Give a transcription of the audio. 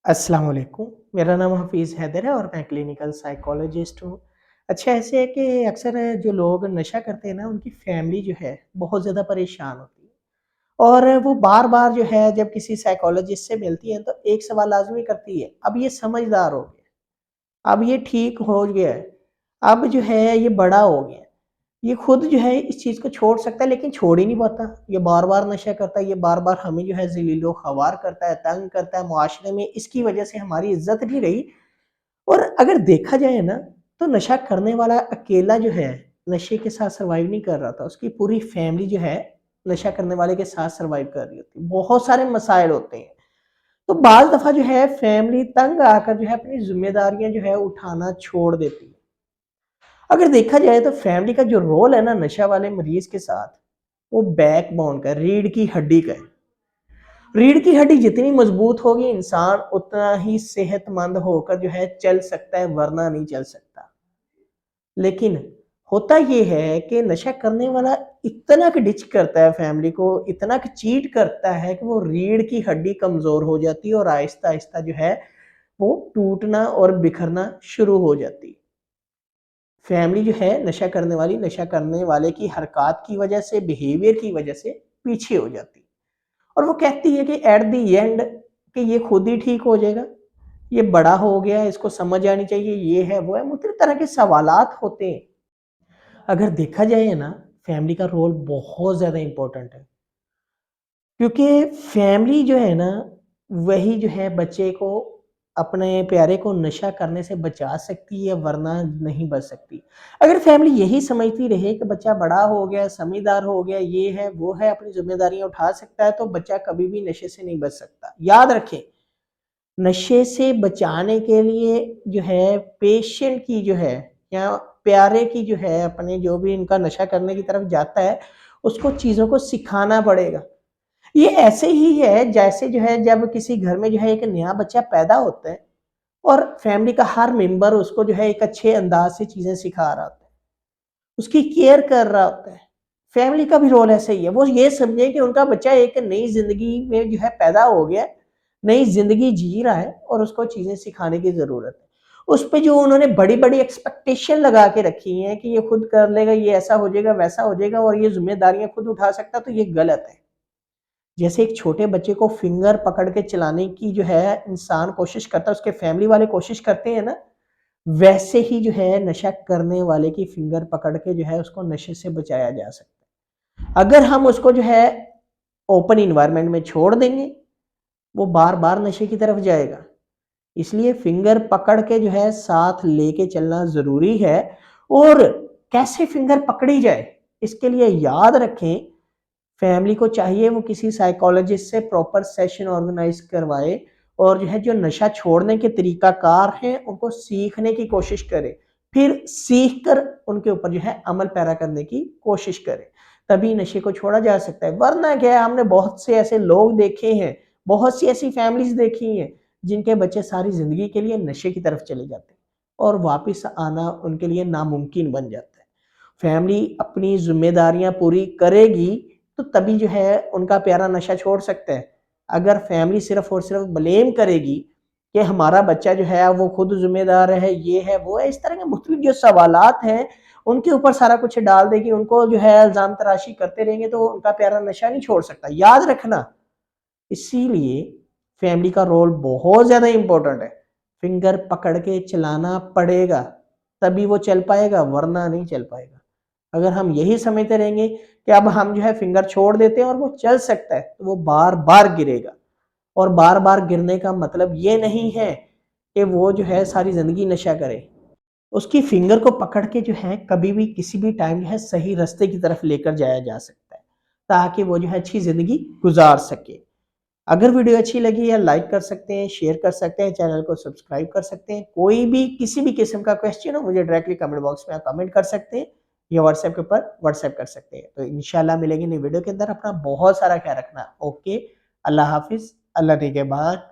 अस्सलाम वालेकुम। मेरा नाम हफ़ीज़ हैदर है और मैं क्लिनिकल साइकोलॉजिस्ट हूँ। अच्छा ऐसे है कि अक्सर जो लोग नशा करते हैं ना, उनकी फैमिली जो है बहुत ज़्यादा परेशान होती है और वो बार-बार जो है जब किसी साइकोलॉजिस्ट से मिलती हैं तो एक सवाल लाज़मी करती है, अब ये समझदार हो गया, अब ये ठीक हो गया है, अब जो है ये बड़ा हो गया है, ये खुद जो है इस चीज़ को छोड़ सकता है लेकिन छोड़ ही नहीं पाता। ये बार-बार नशा करता है, ये बार-बार हमें जो है ज़लील-ओ-ख़वार करता है, तंग करता है, मुआशरे में इसकी वज़ह से हमारी इज़्ज़त नहीं रही। और अगर देखा जाए ना, तो नशा करने वाला अकेला जो है, नशे के साथ सर्वाइव नहीं कर रहा था, उसकी पूरी फैमिली जो है, नशा करने वाले के साथ सर्वाइव कर रही होती है। बहुत सारे मसाइल होते हैं। तो बाज़ दफ़ा जो है फैमिली तंग आकर जो है अपनी ज़िम्मेदारियाँ जो है उठाना छोड़ देती है। अगर देखा जाए तो फैमिली का जो रोल है ना नशा वाले मरीज़ के साथ, वो बैकबोन का, रीढ़ की हड्डी का है। रीढ़ की हड्डी जितनी मजबूत होगी इंसान उतना ही सेहतमंद होकर जो है चल सकता है, वरना नहीं चल सकता। लेकिन होता ये है कि नशा करने वाला इतना क डिच करता है फैमिली को, इतना क चीट करता है कि वो रीढ़ की हड्डी कमज़ोर हो जाती है और आहिस्ता-आहिस्ता जो है वो टूटना और बिखरना शुरू हो जाती है। फैमिली जो है नशा करने वाले की हरकत की वजह से, बिहेवियर की वजह से पीछे हो जाती है। और वो कहती है कि एट द एंड कि ये खुद ही ठीक हो जाएगा, ये बड़ा हो गया, इसको समझ आनी चाहिए, ये है, वो है, मुख्तलिफ तरह के सवालात होते हैं। अगर देखा जाए ना, फैमिली का रोल बहुत ज़्यादा इम्पोर्टेंट है, क्योंकि फैमिली जो है ना, वही जो है बच्चे को, अपने प्यारे को नशा करने से बचा सकती है, वरना नहीं बच सकती। अगर फैमिली यही समझती रहे कि बच्चा बड़ा हो गया, समझदार हो गया, ये है, वो है, अपनी ज़िम्मेदारियाँ उठा सकता है, तो बच्चा कभी भी नशे से नहीं बच सकता। याद रखें, नशे से बचाने के लिए जो है पेशेंट की जो है या प्यारे की जो है, अपने जो भी इनका नशा करने की तरफ जाता है, उसको चीज़ों को सिखाना पड़ेगा। ये ऐसे ही है जैसे जो है जब किसी घर में जो है एक नया बच्चा पैदा होता है और फैमिली का हर मेंबर उसको जो है एक अच्छे अंदाज से चीज़ें सिखा रहा होता है, उसकी केयर कर रहा होता है। फैमिली का भी रोल ऐसा ही है, वो ये समझे कि उनका बच्चा एक नई ज़िंदगी में जो है पैदा हो गया है, नई ज़िंदगी जी रहा है और उसको चीज़ें सिखाने की ज़रूरत है। उस पे जो उन्होंने बड़ी-बड़ी एक्सपेक्टेशन लगा के रखी हैं कि ये खुद कर लेगा, ये ऐसा हो जाएगा, वैसा हो जाएगा और ये ज़िम्मेदारियाँ खुद उठा सकता है, तो ये गलत है। जैसे एक छोटे बच्चे को फिंगर पकड़ के चलाने की जो है इंसान कोशिश करता है, उसके फैमिली वाले कोशिश करते हैं ना, वैसे ही जो है नशा करने वाले की फिंगर पकड़ के जो है उसको नशे से बचाया जा सकता है। अगर हम उसको जो है ओपन एनवायरनमेंट में छोड़ देंगे, वो बार-बार नशे की तरफ जाएगा। इसलिए फिंगर पकड़ के जो है साथ लेके चलना ज़रूरी है। और कैसे फिंगर पकड़ी जाए, इसके लिए याद रखें, फैमिली को चाहिए वो किसी साइकोलॉजिस्ट से प्रॉपर सेशन ऑर्गेनाइज करवाए और जो है जो नशा छोड़ने के तरीकाकार हैं उनको सीखने की कोशिश करे, फिर सीख कर उनके ऊपर जो है अमल पैरा करने की कोशिश करे, तभी नशे को छोड़ा जा सकता है। वरना क्या है, हमने बहुत से ऐसे लोग देखे हैं, बहुत सी ऐसी फैमिलीज देखी हैं जिनके बच्चे सारी जिंदगी के लिए नशे की तरफ चले जाते हैं और वापस आना उनके लिए नामुमकिन बन जाता है। फैमिली अपनी ज़िम्मेदारियाँ पूरी करेगी, तो तभी जो है उनका प्यारा नशा छोड़ सकता है। अगर फैमिली सिर्फ़ और सिर्फ़ ब्लेम करेगी कि हमारा बच्चा जो है वो खुद ज़िम्मेदार है, ये है, वो है, इस तरह के मुख्तलिफ़ जो सवालात हैं, उनके ऊपर सारा कुछ डाल देगी, उनको जो है इल्ज़ाम तराशी करते रहेंगे, तो उनका प्यारा नशा नहीं छोड़ सकता। याद रखना, इसीलिए फैमिली का रोल बहुत ज़्यादा इम्पोर्टेंट है। फिंगर पकड़ के चलाना पड़ेगा, तभी वो चल पाएगा, वरना नहीं चल पाएगा। अगर हम यही समझते रहेंगे कि अब हम जो है फिंगर छोड़ देते हैं और वो चल सकता है, तो वो बार-बार गिरेगा और बार-बार गिरने का मतलब ये नहीं है कि वो जो है सारी ज़िंदगी नशा करे। उसकी फिंगर को पकड़ के जो है कभी भी किसी भी टाइम जो है सही रास्ते की तरफ लेकर जाया जा सकता है, ताकि वो जो है अच्छी ज़िंदगी गुज़ार सके। अगर वीडियो अच्छी लगी है लाइक कर सकते हैं, शेयर कर सकते हैं, चैनल को सब्सक्राइब कर सकते हैं। कोई भी किसी भी किस्म का क्वेश्चन हो मुझे डायरेक्टली कमेंट बॉक्स में आप कमेंट कर सकते हैं या व्हाट्सएप के ऊपर व्हाट्सएप कर सकते हैं। तो इंशाल्लाह मिलेंगे नई वीडियो के अंदर। अपना बहुत सारा ख्याल रखना। ओके, अल्लाह हाफिज़, अल्लाह ने के बाद।